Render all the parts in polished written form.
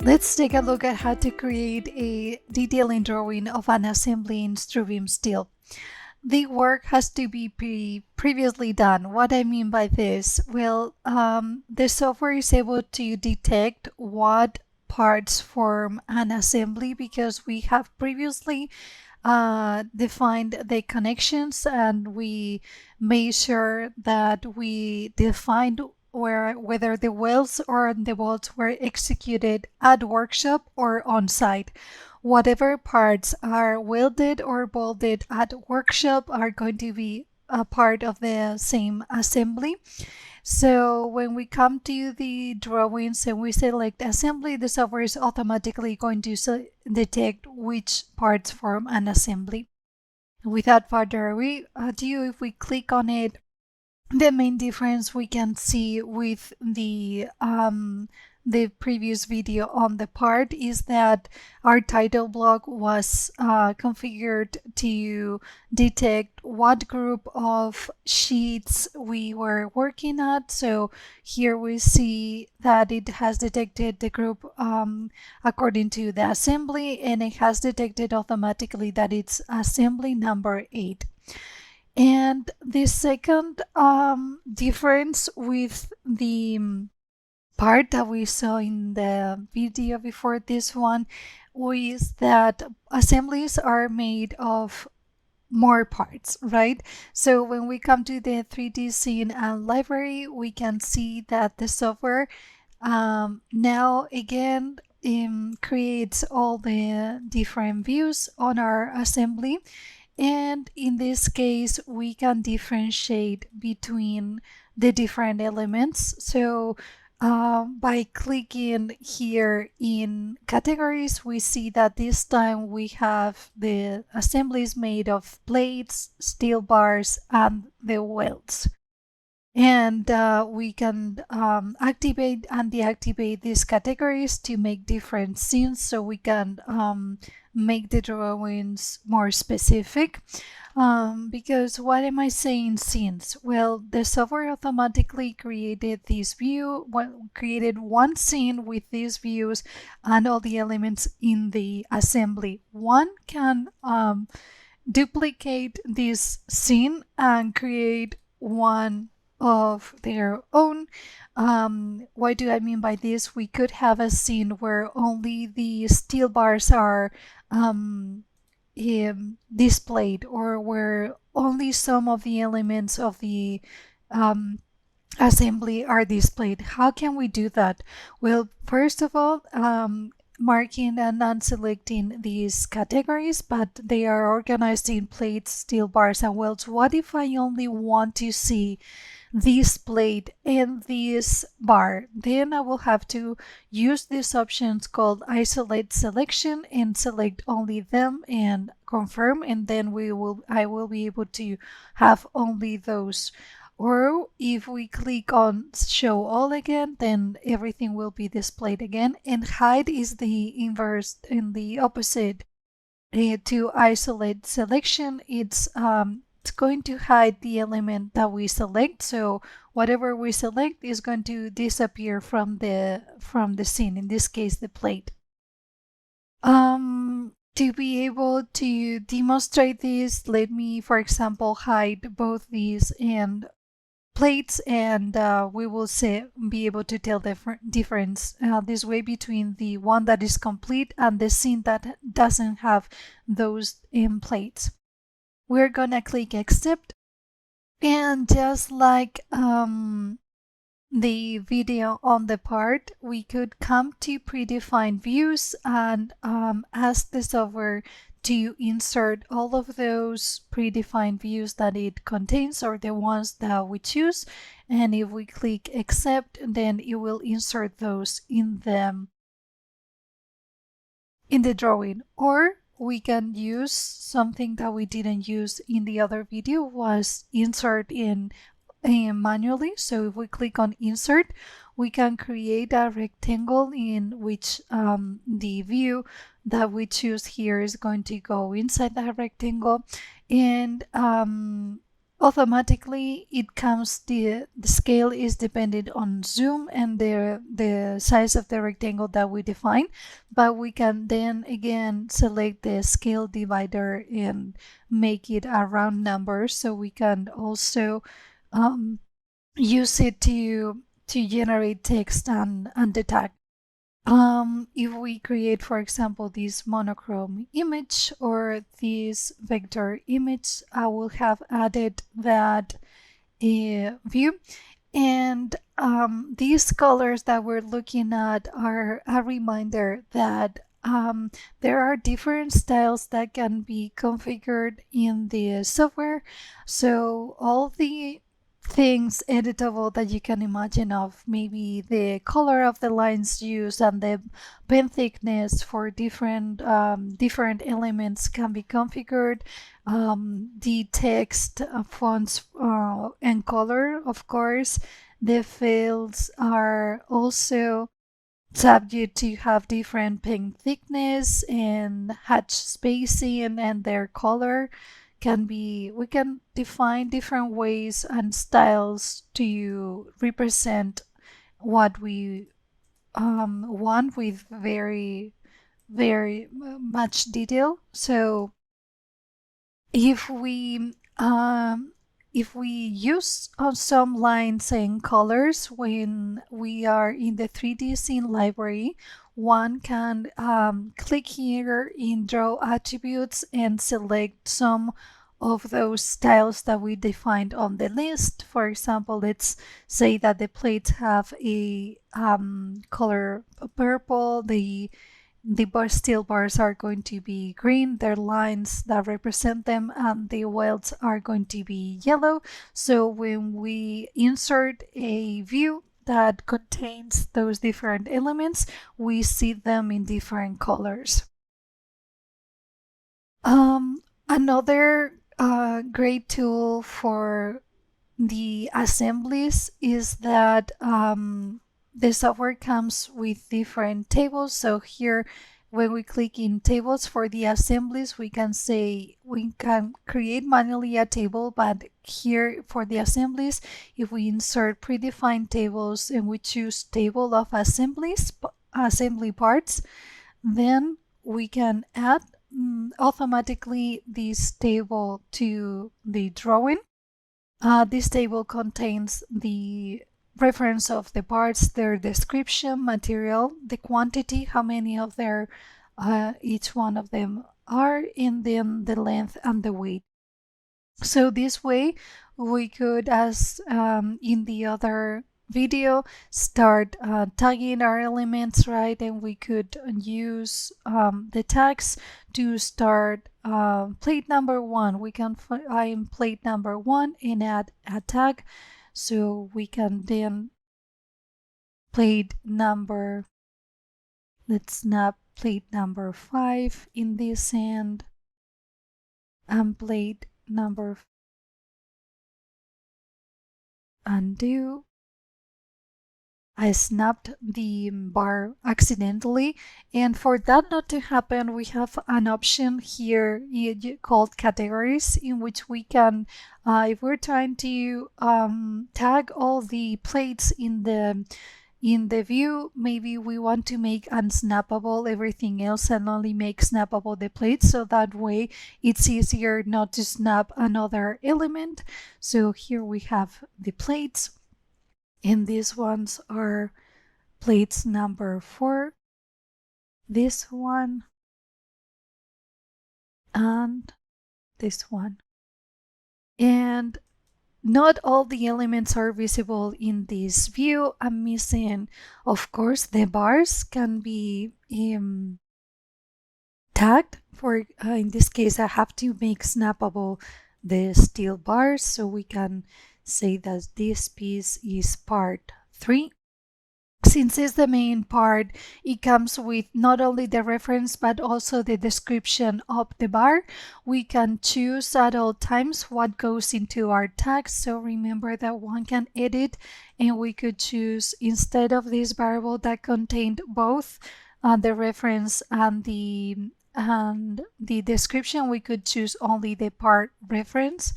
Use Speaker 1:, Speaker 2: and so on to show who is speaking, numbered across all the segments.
Speaker 1: Let's take a look at how to create a detailing drawing of an assembly in CYPE Steel. The work has to be previously done. What I mean by this? Well, the software is able to detect what parts form an assembly because we have previously defined the connections, and we made sure that we defined whether the welds or the bolts were executed at workshop or on site. Whatever parts are welded or bolted at workshop are going to be a part of the same assembly. So when we come to the drawings and we select assembly, the software is automatically going to detect which parts form an assembly. Without further ado, if we click on it, the main difference we can see with the previous video on the part is that our title block was configured to detect what group of sheets we were working at. So here we see that it has detected the group according to the assembly, and it has detected automatically that it's assembly number 8. And the second difference with the part that we saw in the video before this one was that assemblies are made of more parts, right? So when we come to the 3D scene and library, we can see that the software now again creates all the different views on our assembly. And in this case, we can differentiate between the different elements. So by clicking here in categories, we see that this time we have the assemblies made of plates, steel bars, and the welds. And we can activate and deactivate these categories to make different scenes, so we can make the drawings more specific. Because what am I saying scenes? Well, the software automatically created this view, created one scene with these views and all the elements in the assembly. One can duplicate this scene and create one of their own. What do I mean by this? We could have a scene where only the steel bars are displayed, or where only some of the elements of the assembly are displayed. How can we do that? Well, first of all, marking and unselecting these categories, but they are organized in plates, steel bars, and welds. What if I only want to see this plate and this bar? Then I will have to use these options called isolate selection and select only them and confirm, and then I will be able to have only those. Or if we click on show all again, then everything will be displayed again. And hide is the inverse and the opposite to isolate selection. It's going to hide the element that we select. So whatever we select is going to disappear from the scene, in this case the plate. To be able to demonstrate this, let me, for example, hide both these and plates, and we will be able to tell the difference this way between the one that is complete and the scene that doesn't have those plates. We're gonna click accept, and just like the video on the part, we could come to predefined views and ask the software to insert all of those predefined views that it contains, or the ones that we choose. And if we click accept, then it will insert those in the drawing. Or we can use something that we didn't use in the other video, was insert in manually. So if we click on insert, we can create a rectangle in which the view that we choose here is going to go inside that rectangle. And automatically it comes, the scale is dependent on zoom and the size of the rectangle that we define, but we can then again select the scale divider and make it a round number, so we can also um, use it to generate text and the tag. If we create, for example, this monochrome image or this vector image, I will have added that view. And these colors that we're looking at are a reminder that there are different styles that can be configured in the software. So all the things editable that you can imagine, of maybe the color of the lines used and the pen thickness for different elements can be configured. The text, fonts, and color, of course. The fields are also subject to have different pen thickness and hatch spacing, and their color can be, we can define different ways and styles to represent what we want with very much detail. So if we use some lines and colors when we are in the 3D scene library, one can click here in draw attributes and select some of those styles that we defined on the list. For example, let's say that the plates have a color purple, the steel bars are going to be green, their lines that represent them, and the welds are going to be yellow. So when we insert a view that contains those different elements, we see them in different colors. Another great tool for the assemblies is that the software comes with different tables. So here, when we click in tables for the assemblies, we can say we can create manually a table, but here for the assemblies, if we insert predefined tables and we choose table of assembly parts, then we can add automatically this table to the drawing. This table contains the reference of the parts, their description, material, the quantity, how many of their each one of them are, and then the length and the weight. So this way we could, as in the other video, start tagging our elements, right? And we could use the tags to start plate number 1. We can find plate number 1 and add a tag. So we can then plate number, let's snap plate number 5 in this end, and plate number, undo. I snapped the bar accidentally, and for that not to happen, we have an option here called categories, in which we can, if we're trying to tag all the plates in the view, maybe we want to make unsnappable everything else and only make snappable the plates, so that way it's easier not to snap another element. So here we have the plates, and these ones are plates number 4, this one, and this one. And not all the elements are visible in this view. I'm missing, of course, the bars can be tagged. For in this case, I have to make snappable the steel bars, so we can say that this piece is part 3. Since it's the main part, it comes with not only the reference but also the description of the bar. We can choose at all times what goes into our tags. So remember that one can edit, and we could choose, instead of this variable that contained both the reference and the description, we could choose only the part reference.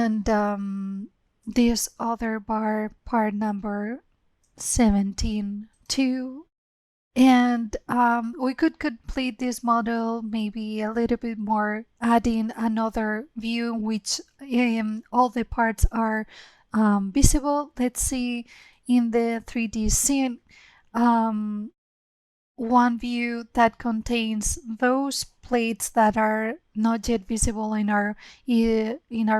Speaker 1: and this other bar, part number 17 too. And we could complete this model maybe a little bit more, adding another view in which all the parts are visible. Let's see, in the 3D scene, one view that contains those plates that are not yet visible in our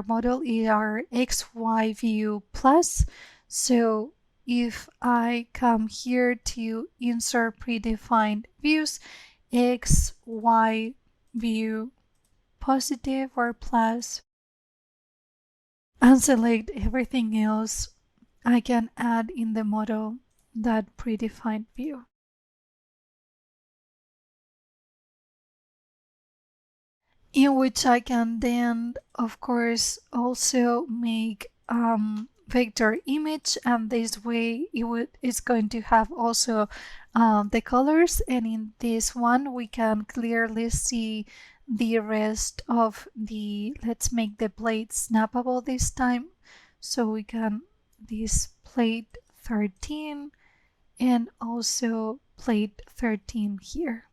Speaker 1: model is our XY view plus. So if I come here to insert predefined views, X, Y view positive or plus, and select everything else, I can add in the model that predefined view. In which I can then, of course, also make vector image, and this way it's going to have also the colors, and in this one we can clearly see the rest of the, let's make the plate snappable this time, so we can this plate 13 and also plate 13 here.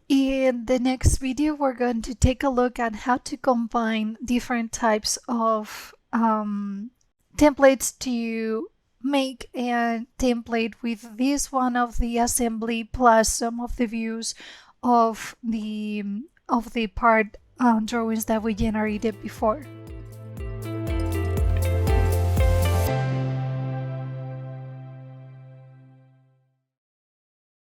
Speaker 1: In the next video, we're going to take a look at how to combine different types of templates to make a template with this one of the assembly plus some of the views of the part drawings that we generated before.